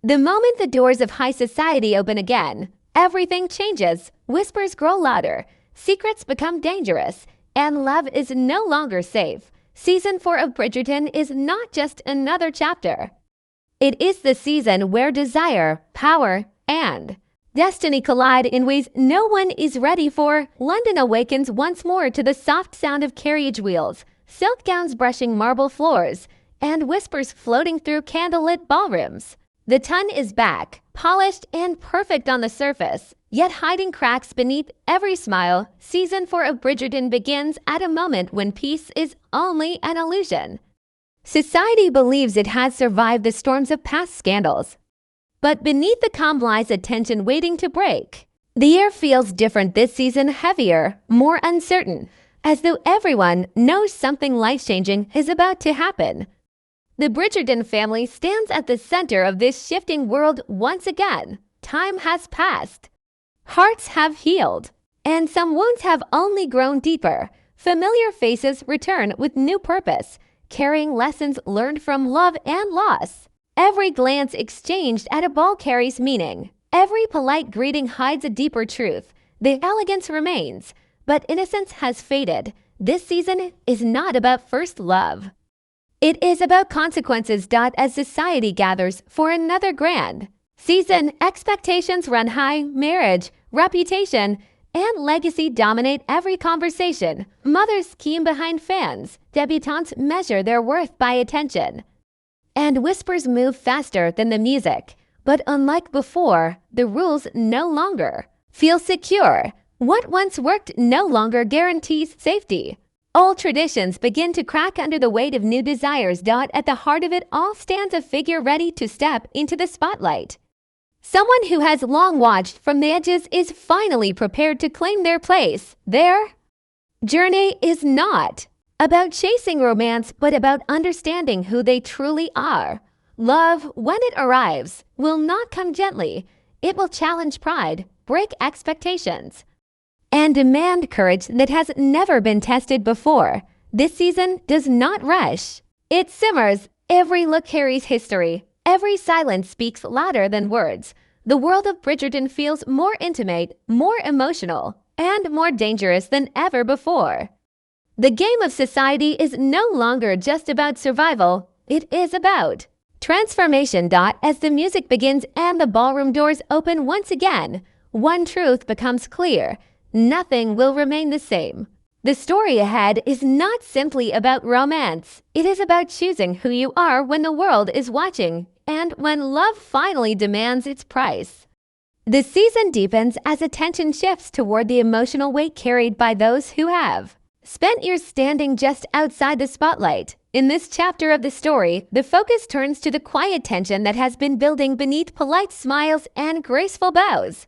The moment the doors of high society open again, everything changes, whispers grow louder, secrets become dangerous, and love is no longer safe. Season 4 of Bridgerton is not just another chapter. It is the season where desire, power, and destiny collide in ways no one is ready for. London awakens once more to the soft sound of carriage wheels, silk gowns brushing marble floors, and whispers floating through candlelit ballrooms. The ton is back, polished and perfect on the surface, yet hiding cracks beneath every smile. Season 4 of Bridgerton begins at a moment when peace is only an illusion. Society believes it has survived the storms of past scandals. But beneath the calm lies a tension waiting to break. The air feels different this season, heavier, more uncertain, as though everyone knows something life-changing is about to happen. The Bridgerton family stands at the center of this shifting world once again. Time has passed. Hearts have healed, and some wounds have only grown deeper. Familiar faces return with new purpose, carrying lessons learned from love and loss. Every glance exchanged at a ball carries meaning. Every polite greeting hides a deeper truth. The elegance remains, but innocence has faded. This season is not about first love. It is about consequences. As society gathers for another grand season, expectations run high, marriage, reputation, and legacy dominate every conversation. Mothers scheme behind fans, debutantes measure their worth by attention, and whispers move faster than the music. But unlike before, the rules no longer feel secure. What once worked no longer guarantees safety. Old traditions begin to crack under the weight of new desires. At the heart of it all stands a figure ready to step into the spotlight. Someone who has long watched from the edges is finally prepared to claim their place. Their journey is not about chasing romance, but about understanding who they truly are. Love, when it arrives, will not come gently. It will challenge pride, break expectations, and demand courage that has never been tested before. This season does not rush. It simmers. Every look carries history. Every silence speaks louder than words. The world of Bridgerton feels more intimate, more emotional, and more dangerous than ever before. The game of society is no longer just about survival. It is about transformation. As the music begins and the ballroom doors open once again, one truth becomes clear. Nothing will remain the same. The story ahead is not simply about romance. It is about choosing who you are when the world is watching and when love finally demands its price. The season deepens as attention shifts toward the emotional weight carried by those who have spent years standing just outside the spotlight. In this chapter of the story, the focus turns to the quiet tension that has been building beneath polite smiles and graceful bows.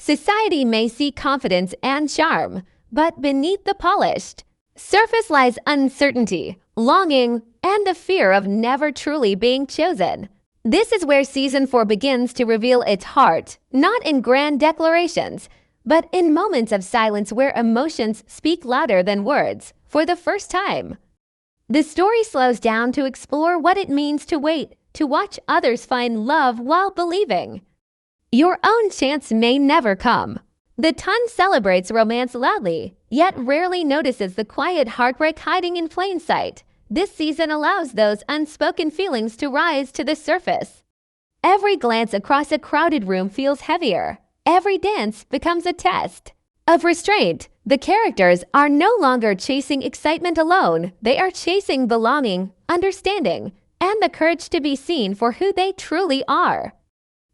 Society may see confidence and charm, but beneath the polished surface lies uncertainty, longing, and the fear of never truly being chosen. This is where Season 4 begins to reveal its heart, not in grand declarations, but in moments of silence where emotions speak louder than words. For the first time, the story slows down to explore what it means to wait, to watch others find love while believing your own chance may never come. The ton celebrates romance loudly, yet rarely notices the quiet heartbreak hiding in plain sight. This season allows those unspoken feelings to rise to the surface. Every glance across a crowded room feels heavier. Every dance becomes a test of restraint. The characters are no longer chasing excitement alone. They are chasing belonging, understanding, and the courage to be seen for who they truly are.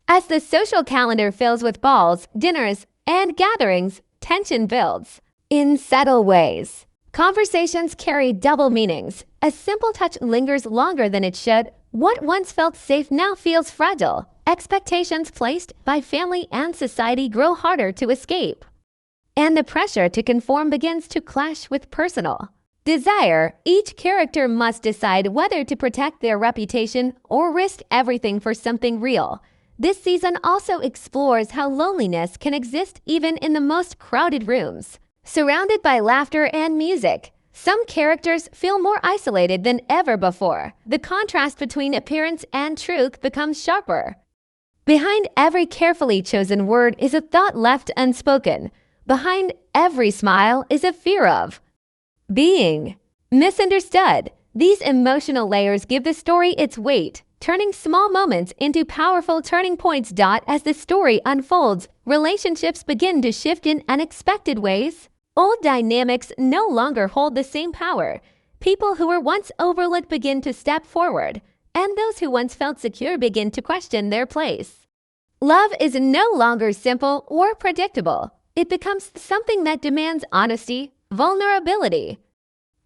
As the social calendar fills with balls, dinners, and gatherings, tension builds in subtle ways. Conversations carry double meanings. A simple touch lingers longer than it should. What once felt safe now feels fragile. Expectations placed by family and society grow harder to escape, and the pressure to conform begins to clash with personal desire. Each character must decide whether to protect their reputation or risk everything for something real. This season also explores how loneliness can exist even in the most crowded rooms. Surrounded by laughter and music, some characters feel more isolated than ever before. The contrast between appearance and truth becomes sharper. Behind every carefully chosen word is a thought left unspoken. Behind every smile is a fear of being misunderstood. These emotional layers give the story its weight, turning small moments into powerful turning points. As the story unfolds, relationships begin to shift in unexpected ways. Old dynamics no longer hold the same power. People who were once overlooked begin to step forward, and those who once felt secure begin to question their place. Love is no longer simple or predictable. It becomes something that demands honesty, vulnerability,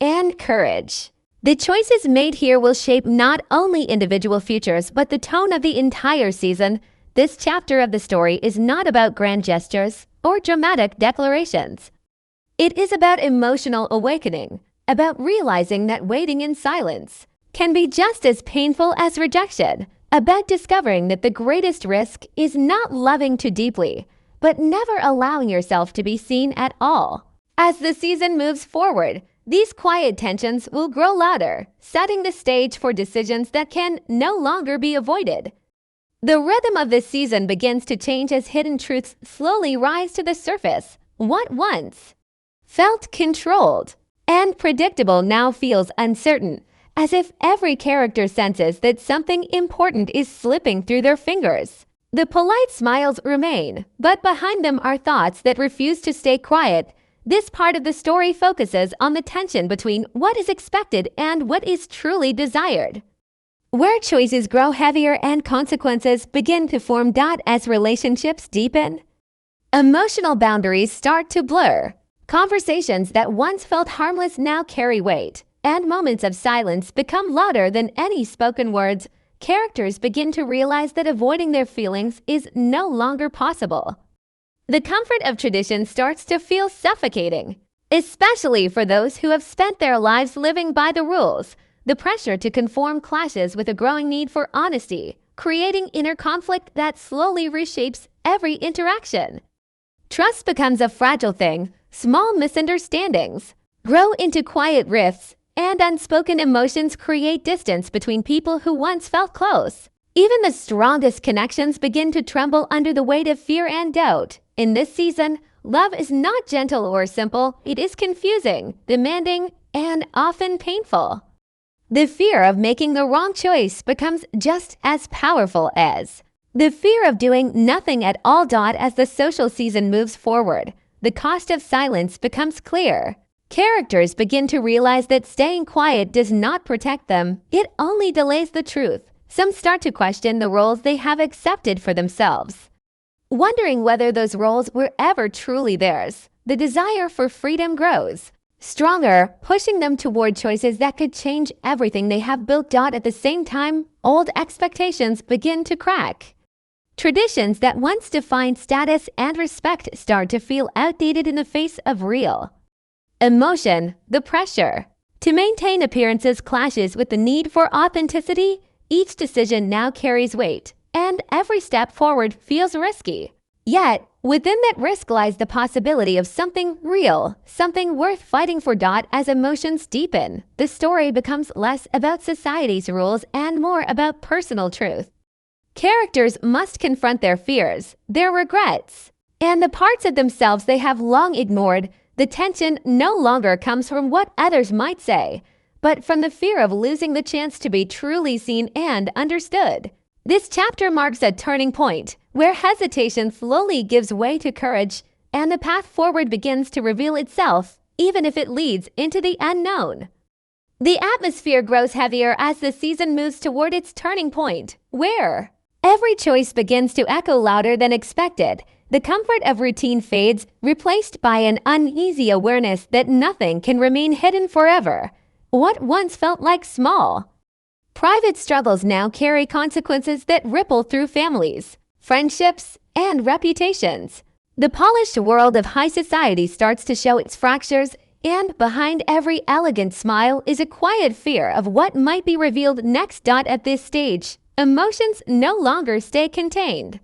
and courage. The choices made here will shape not only individual futures but the tone of the entire season. This chapter of the story is not about grand gestures or dramatic declarations. It is about emotional awakening, about realizing that waiting in silence can be just as painful as rejection, about discovering that the greatest risk is not loving too deeply, but never allowing yourself to be seen at all. As the season moves forward, these quiet tensions will grow louder, setting the stage for decisions that can no longer be avoided. The rhythm of this season begins to change as hidden truths slowly rise to the surface. What once felt controlled and predictable now feels uncertain, as if every character senses that something important is slipping through their fingers. The polite smiles remain, but behind them are thoughts that refuse to stay quiet. This part of the story focuses on the tension between what is expected and what is truly desired, where choices grow heavier and consequences begin to form. As relationships deepen, emotional boundaries start to blur. Conversations that once felt harmless now carry weight, and moments of silence become louder than any spoken words. Characters begin to realize that avoiding their feelings is no longer possible. The comfort of tradition starts to feel suffocating, especially for those who have spent their lives living by the rules. The pressure to conform clashes with a growing need for honesty, creating inner conflict that slowly reshapes every interaction. Trust becomes a fragile thing. Small misunderstandings grow into quiet rifts, and unspoken emotions create distance between people who once felt close. Even the strongest connections begin to tremble under the weight of fear and doubt. In this season, love is not gentle or simple. It is confusing, demanding, and often painful. The fear of making the wrong choice becomes just as powerful as the fear of doing nothing at all. As the social season moves forward, the cost of silence becomes clear. Characters begin to realize that staying quiet does not protect them, it only delays the truth. Some start to question the roles they have accepted for themselves, wondering whether those roles were ever truly theirs. The desire for freedom grows stronger, pushing them toward choices that could change everything they have built. At the same time, old expectations begin to crack. Traditions that once defined status and respect start to feel outdated in the face of real emotion. The pressure to maintain appearances clashes with the need for authenticity. Each decision now carries weight, and every step forward feels risky. Yet, within that risk lies the possibility of something real, something worth fighting for. As emotions deepen, the story becomes less about society's rules and more about personal truth. Characters must confront their fears, their regrets, and the parts of themselves they have long ignored. The tension no longer comes from what others might say, but from the fear of losing the chance to be truly seen and understood. This chapter marks a turning point, where hesitation slowly gives way to courage, and the path forward begins to reveal itself, even if it leads into the unknown. The atmosphere grows heavier as the season moves toward its turning point, where every choice begins to echo louder than expected. The comfort of routine fades, replaced by an uneasy awareness that nothing can remain hidden forever. What once felt like small, private struggles now carry consequences that ripple through families, friendships, and reputations. The polished world of high society starts to show its fractures, and behind every elegant smile is a quiet fear of what might be revealed next. At this stage, emotions no longer stay contained.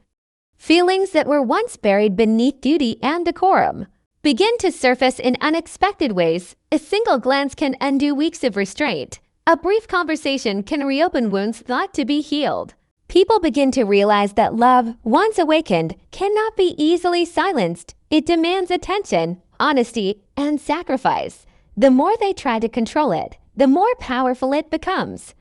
Feelings that were once buried beneath duty and decorum begin to surface in unexpected ways. A single glance can undo weeks of restraint. A brief conversation can reopen wounds thought to be healed. People begin to realize that love, once awakened, cannot be easily silenced. It demands attention, honesty, and sacrifice. The more they try to control it, the more powerful it becomes.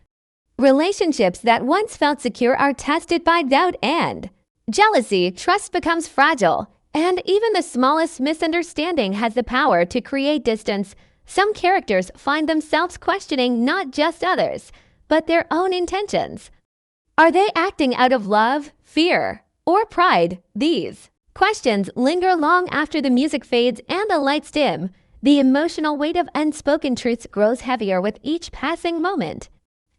Relationships that once felt secure are tested by doubt and jealousy. Trust becomes fragile, and even the smallest misunderstanding has the power to create distance. Some characters find themselves questioning not just others, but their own intentions. Are they acting out of love, fear, or pride? These questions linger long after the music fades and the lights dim. The emotional weight of unspoken truths grows heavier with each passing moment.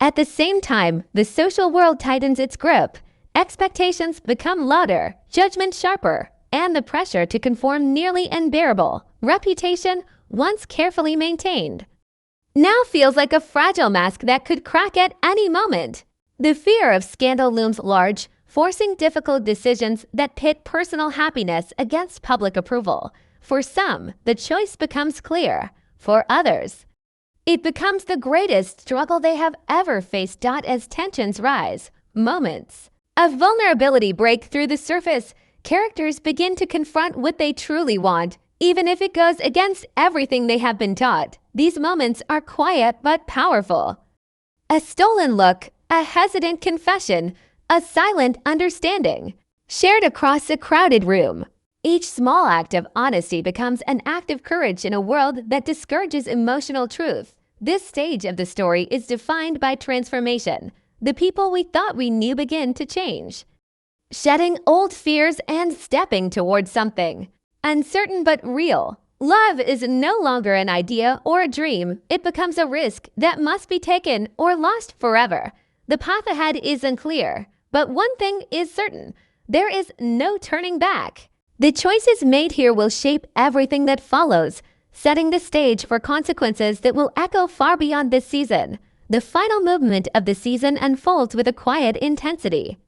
At the same time, the social world tightens its grip. Expectations become louder, judgment sharper, and the pressure to conform nearly unbearable. Reputation, once carefully maintained, now feels like a fragile mask that could crack at any moment. The fear of scandal looms large, forcing difficult decisions that pit personal happiness against public approval. For some, the choice becomes clear. For others, it becomes the greatest struggle they have ever faced. As tensions rise, moments of vulnerability break through the surface. Characters begin to confront what they truly want, even if it goes against everything they have been taught. These moments are quiet but powerful. A stolen look, a hesitant confession, a silent understanding, shared across a crowded room. Each small act of honesty becomes an act of courage in a world that discourages emotional truth. This stage of the story is defined by transformation. The people we thought we knew begin to change, shedding old fears and stepping toward something uncertain but real. Love is no longer an idea or a dream. It becomes a risk that must be taken or lost forever. The path ahead is unclear, but one thing is certain: there is no turning back. The choices made here will shape everything that follows, setting the stage for consequences that will echo far beyond this season. The final movement of the season unfolds with a quiet intensity,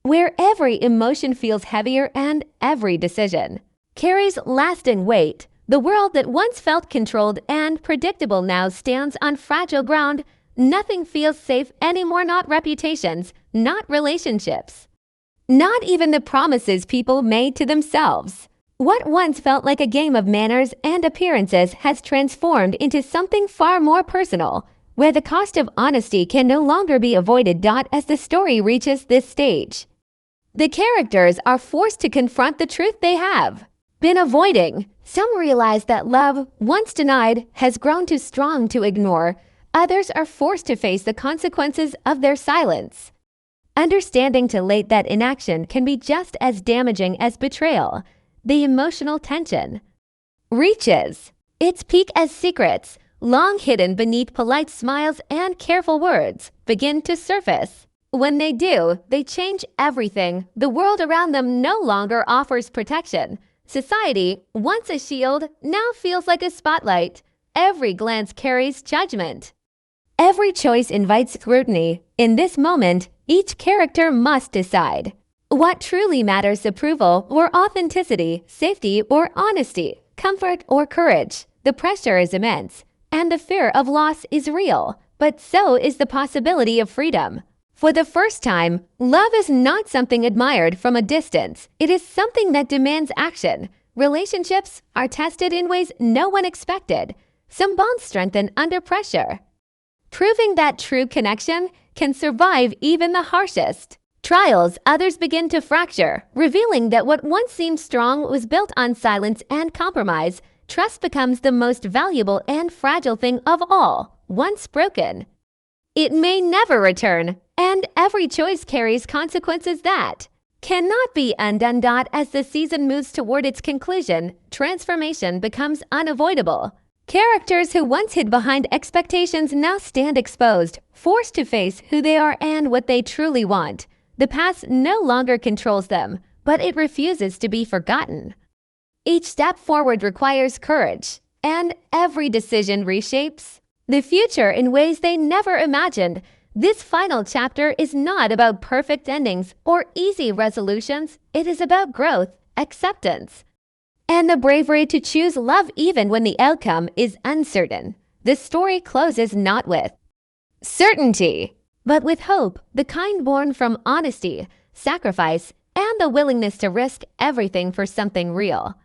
where every emotion feels heavier and every decision carries lasting weight. The world that once felt controlled and predictable now stands on fragile ground. Nothing feels safe anymore, not reputations, not relationships, not even the promises people made to themselves. What once felt like a game of manners and appearances has transformed into something far more personal, where the cost of honesty can no longer be avoided. As the story reaches this stage, the characters are forced to confront the truth they have been avoiding. Some realize that love, once denied, has grown too strong to ignore. Others are forced to face the consequences of their silence, understanding too late that inaction can be just as damaging as betrayal. The emotional tension reaches its peak as secrets, long hidden beneath polite smiles and careful words, begin to surface. When they do, they change everything. The world around them no longer offers protection. Society, once a shield, now feels like a spotlight. Every glance carries judgment. Every choice invites scrutiny. In this moment, each character must decide what truly matters: approval or authenticity, safety or honesty, comfort or courage. The pressure is immense, and the fear of loss is real, but so is the possibility of freedom. For the first time, love is not something admired from a distance. It is something that demands action. Relationships are tested in ways no one expected. Some bonds strengthen under pressure, proving that true connection can survive even the harshest trials. Others begin to fracture, revealing that what once seemed strong was built on silence and compromise. Trust becomes the most valuable and fragile thing of all. Once broken, it may never return, and every choice carries consequences that cannot be undone. As the season moves toward its conclusion, transformation becomes unavoidable. Characters who once hid behind expectations now stand exposed, forced to face who they are and what they truly want. The past no longer controls them, but it refuses to be forgotten. Each step forward requires courage, and every decision reshapes the future in ways they never imagined. This final chapter is not about perfect endings or easy resolutions. It is about growth, acceptance, and the bravery to choose love even when the outcome is uncertain. The story closes not with certainty, but with hope, the kind born from honesty, sacrifice, and the willingness to risk everything for something real.